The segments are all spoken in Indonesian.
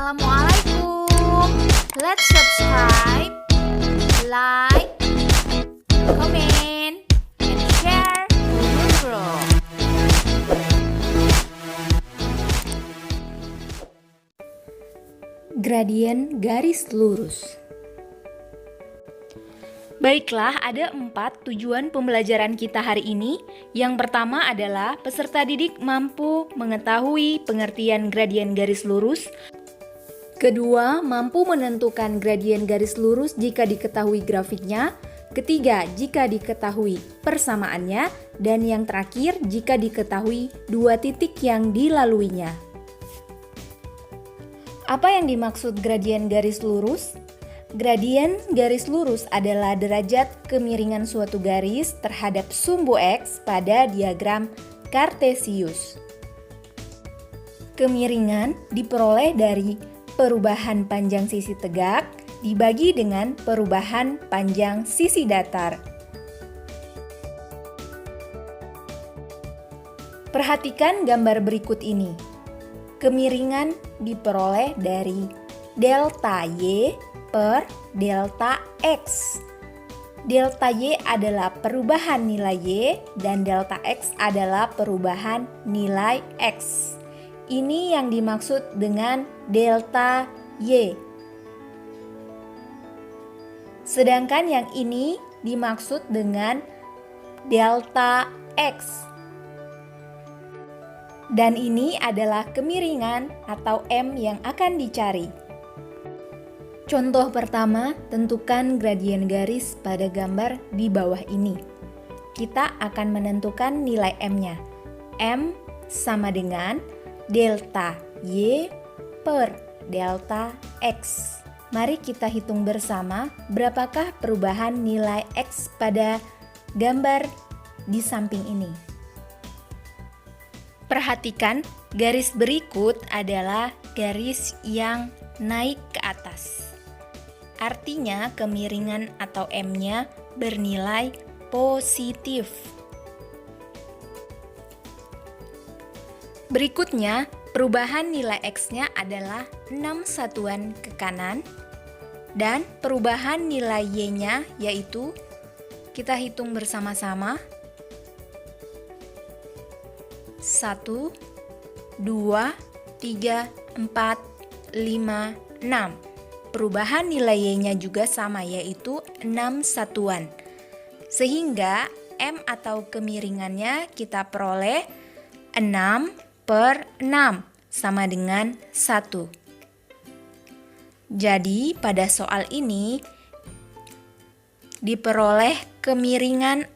Assalamualaikum. Let's subscribe, like, comment, and share the video. Gradien garis lurus. Baiklah, ada 4 tujuan pembelajaran kita hari ini. Yang pertama adalah peserta didik mampu mengetahui pengertian gradien garis lurus. Kedua, mampu menentukan gradien garis lurus jika diketahui grafiknya. Ketiga, jika diketahui persamaannya. Dan yang terakhir, jika diketahui 2 titik yang dilaluinya. Apa yang dimaksud gradien garis lurus? Gradien garis lurus adalah derajat kemiringan suatu garis terhadap sumbu X pada diagram Kartesius. Kemiringan diperoleh dari perubahan panjang sisi tegak dibagi dengan perubahan panjang sisi datar. Perhatikan gambar berikut ini. Kemiringan diperoleh dari delta Y per delta X. Delta Y adalah perubahan nilai Y dan delta X adalah perubahan nilai X. Ini yang dimaksud dengan delta Y. Sedangkan yang ini dimaksud dengan delta X. Dan ini adalah kemiringan atau M yang akan dicari. Contoh pertama, tentukan gradien garis pada gambar di bawah ini. Kita akan menentukan nilai M-nya. M sama dengan delta Y per delta X. Mari kita hitung bersama berapakah perubahan nilai X pada gambar di samping ini. Perhatikan, garis berikut adalah garis yang naik ke atas. Artinya kemiringan atau M-nya bernilai positif. Berikutnya, perubahan nilai X-nya adalah 6 satuan ke kanan dan perubahan nilai Y-nya yaitu kita hitung bersama-sama 1, 2, 3, 4, 5, 6. Perubahan nilai Y-nya juga sama yaitu 6 satuan. Sehingga M atau kemiringannya kita peroleh 6 per 6 sama dengan 1. Jadi pada soal ini diperoleh kemiringan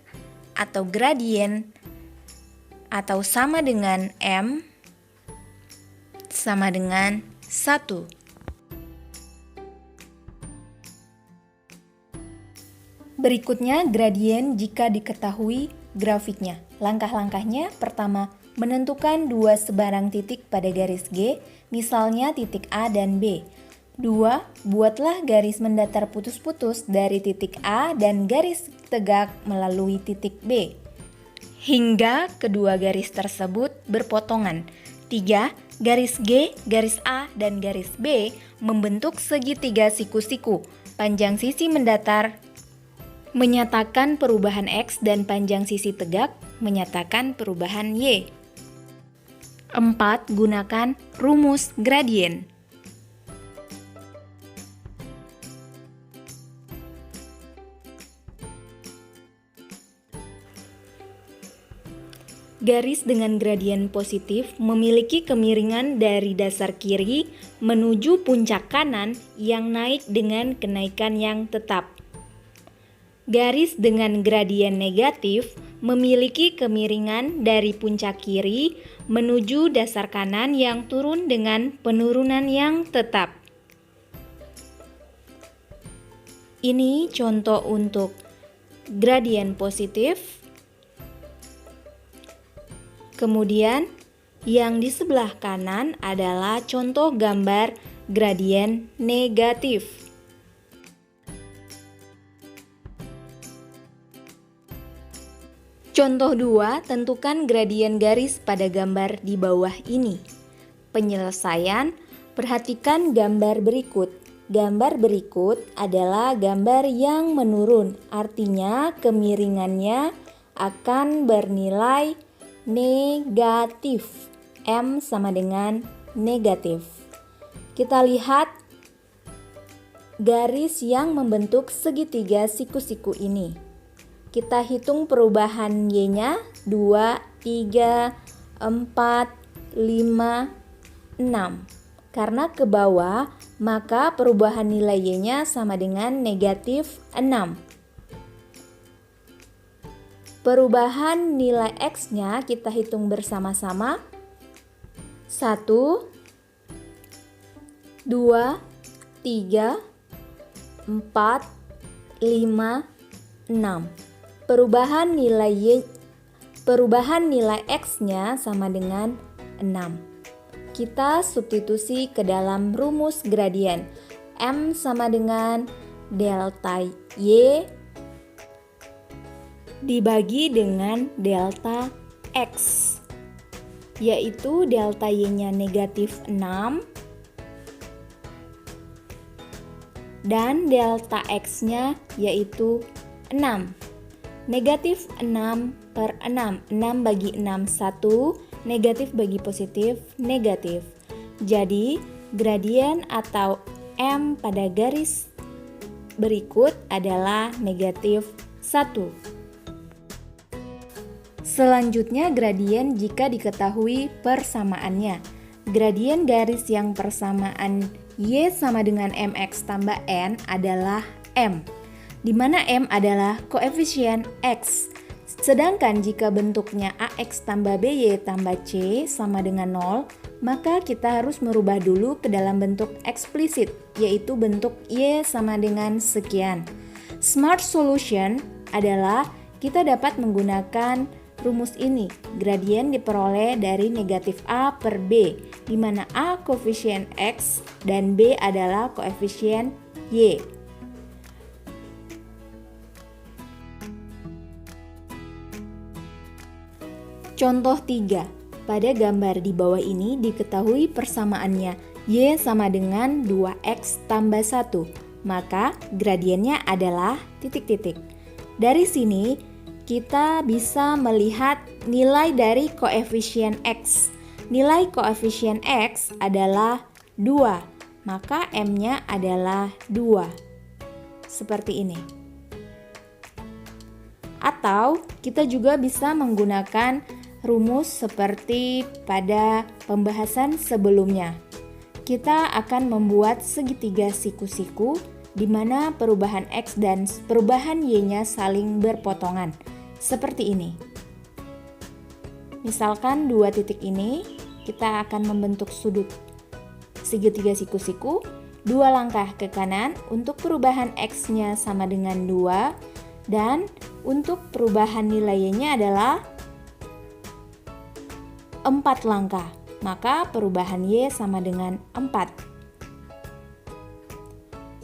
atau gradien atau sama dengan M sama dengan 1. Berikutnya gradien jika diketahui grafiknya. Langkah-langkahnya pertama, menentukan 2 sebarang titik pada garis G, misalnya titik A dan B. 2. Buatlah garis mendatar putus-putus dari titik A dan garis tegak melalui titik B, hingga kedua garis tersebut berpotongan. 3. Garis G, garis A, dan garis B membentuk segitiga siku-siku. Panjang sisi mendatar menyatakan perubahan X dan panjang sisi tegak menyatakan perubahan Y. 4. Gunakan rumus gradien. Garis dengan gradien positif memiliki kemiringan dari dasar kiri menuju puncak kanan yang naik dengan kenaikan yang tetap. Garis dengan gradien negatif memiliki kemiringan dari puncak kiri menuju dasar kanan yang turun dengan penurunan yang tetap. Ini contoh untuk gradien positif. Kemudian yang di sebelah kanan adalah contoh gambar gradien negatif. Contoh 2, tentukan gradien garis pada gambar di bawah ini. Penyelesaian, Perhatikan gambar berikut. Gambar berikut adalah gambar yang menurun, artinya kemiringannya akan bernilai negatif. M sama dengan negatif. Kita lihat garis yang membentuk segitiga siku-siku ini. Kita hitung perubahan Y-nya 2, 3, 4, 5, 6. Karena ke bawah, maka perubahan nilai Y-nya sama dengan negatif 6. Perubahan nilai X-nya kita hitung bersama-sama. 1, 2, 3, 4, 5, 6. Perubahan nilai X-nya sama dengan 6. Kita substitusi ke dalam rumus gradien. M sama dengan delta Y dibagi dengan delta X, yaitu delta Y-nya negatif 6 dan delta X-nya yaitu 6. Negatif 6 per 6. 6 bagi 6, 1. Negatif bagi positif, negatif. Jadi, gradien atau M pada garis berikut adalah negatif 1. Selanjutnya, gradien jika diketahui persamaannya. Gradien garis yang persamaan Y sama dengan MX tambah N adalah M, di mana M adalah koefisien X. Sedangkan jika bentuknya AX tambah BY tambah C sama dengan 0, maka kita harus merubah dulu ke dalam bentuk eksplisit, yaitu bentuk Y sama dengan sekian. Smart solution adalah kita dapat menggunakan rumus ini. Gradien diperoleh dari negatif A per B, di mana A koefisien X dan B adalah koefisien Y. Contoh 3. Pada gambar di bawah ini diketahui persamaannya Y sama dengan 2X tambah 1, maka gradiennya adalah titik-titik. Dari sini kita bisa melihat nilai dari koefisien X. Nilai koefisien X adalah 2, maka M-nya adalah 2. Seperti ini. Atau kita juga bisa menggunakan rumus seperti pada pembahasan sebelumnya. Kita akan membuat segitiga siku-siku di mana perubahan X dan perubahan Y-nya saling berpotongan. Seperti ini. Misalkan dua titik ini, kita akan membentuk sudut segitiga siku-siku. 2 langkah ke kanan untuk perubahan X-nya sama dengan 2, dan untuk perubahan nilai Y-nya adalah 4 langkah, maka perubahan Y sama dengan 4.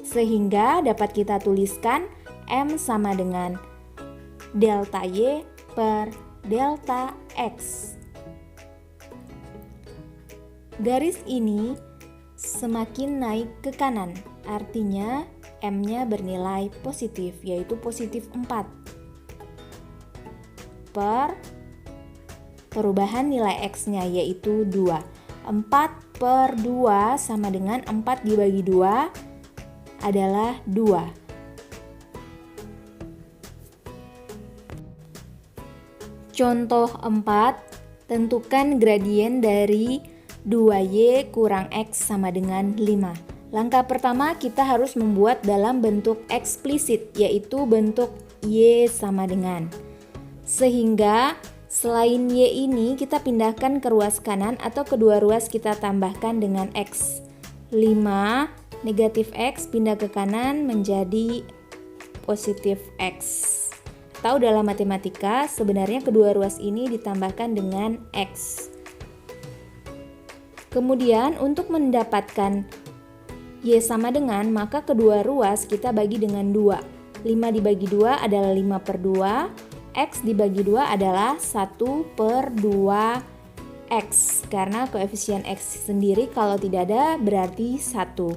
Sehingga dapat kita tuliskan M sama dengan delta Y per delta X. Garis ini semakin naik ke kanan, artinya M-nya bernilai positif, yaitu positif 4. Per perubahan nilai X-nya yaitu 2. 4 per 2 sama dengan 4 dibagi 2 adalah 2. Contoh 4, tentukan gradien dari 2Y kurang X sama dengan 5. Langkah pertama kita harus membuat dalam bentuk eksplisit, yaitu bentuk Y sama dengan. Sehingga selain Y ini kita pindahkan ke ruas kanan atau kedua ruas kita tambahkan dengan X. 5 negatif X pindah ke kanan menjadi positif X. Tahu dalam matematika sebenarnya kedua ruas ini ditambahkan dengan X. Kemudian untuk mendapatkan Y sama dengan, maka kedua ruas kita bagi dengan 2. 5 dibagi 2 adalah 5 per 2. X dibagi 2 adalah 1 per 2 X, karena koefisien X sendiri kalau tidak ada berarti 1.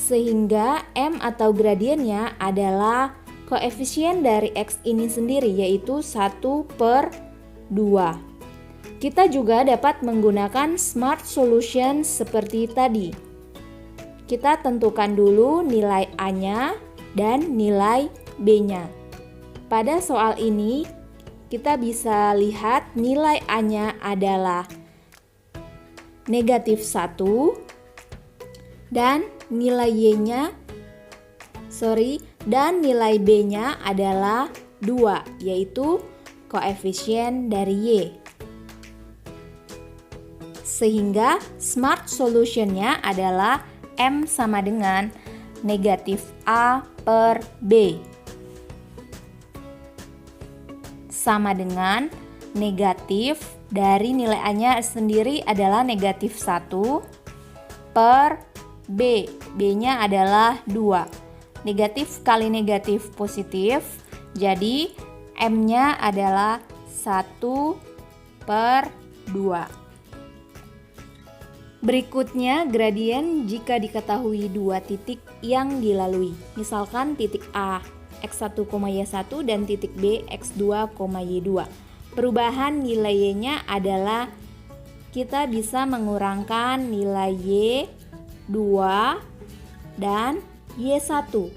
Sehingga M atau gradiennya adalah koefisien dari X ini sendiri, yaitu 1/2. Kita juga dapat menggunakan smart solution seperti tadi. Kita tentukan dulu nilai A-nya dan nilai B-nya. Pada soal ini, kita bisa lihat nilai A-nya adalah -1 dan nilai Y-nya dan nilai B-nya adalah 2, yaitu koefisien dari Y. Sehingga smart solution-nya adalah M sama dengan -A/B sama dengan negatif dari nilai A-nya sendiri adalah -1 per B. B-nya adalah 2. Negatif kali negatif positif, jadi M-nya adalah 1/2. Berikutnya gradien jika diketahui dua titik yang dilalui. Misalkan titik A x1,y1 dan titik B x2,y2. Perubahan nilai Y-nya adalah kita bisa mengurangkan nilai Y2 dan Y1.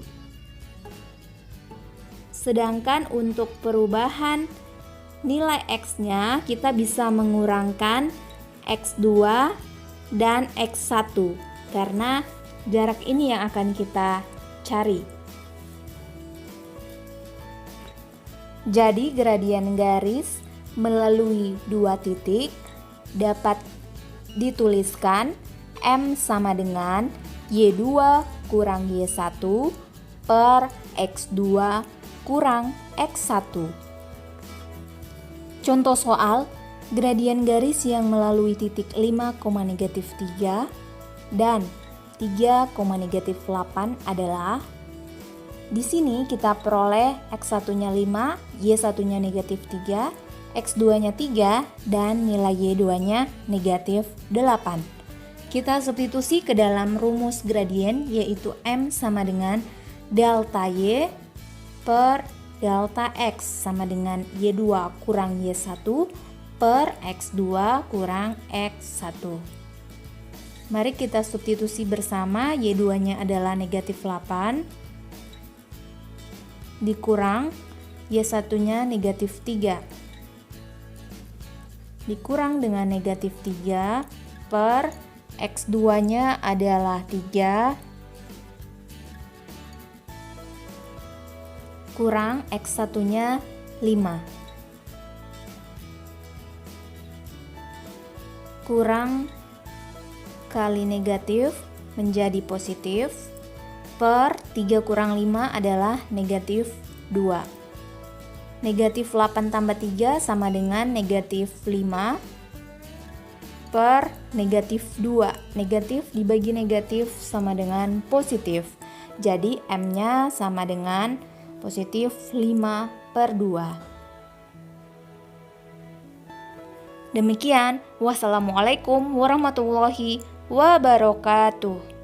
Sedangkan untuk perubahan nilai X-nya kita bisa mengurangkan X2 dan X1 karena jarak ini yang akan kita cari. Jadi gradien garis melalui dua titik dapat dituliskan M sama dengan Y2 kurang Y1 per X2 kurang X1. Contoh soal, gradien garis yang melalui titik 5,-3 dan 3,-8 adalah, di sini kita peroleh X1-nya 5, Y1-nya -3, X2-nya 3, dan nilai Y2-nya -8. Kita substitusi ke dalam rumus gradien, yaitu M sama dengan delta Y per delta X sama dengan Y2 kurang Y1 per X2 kurang X1. Mari kita substitusi bersama. Y2-nya adalah -8 dikurang Y1-nya -3 dikurang dengan -3 per X2-nya adalah 3 kurang X1-nya 5 kurang kali negatif menjadi positif per 3 kurang 5 adalah -2. Negatif 8 tambah 3 sama dengan -5 per -2. Negatif dibagi negatif sama dengan positif. Jadi M-nya sama dengan positif 5/2. Demikian, wassalamualaikum warahmatullahi wabarakatuh.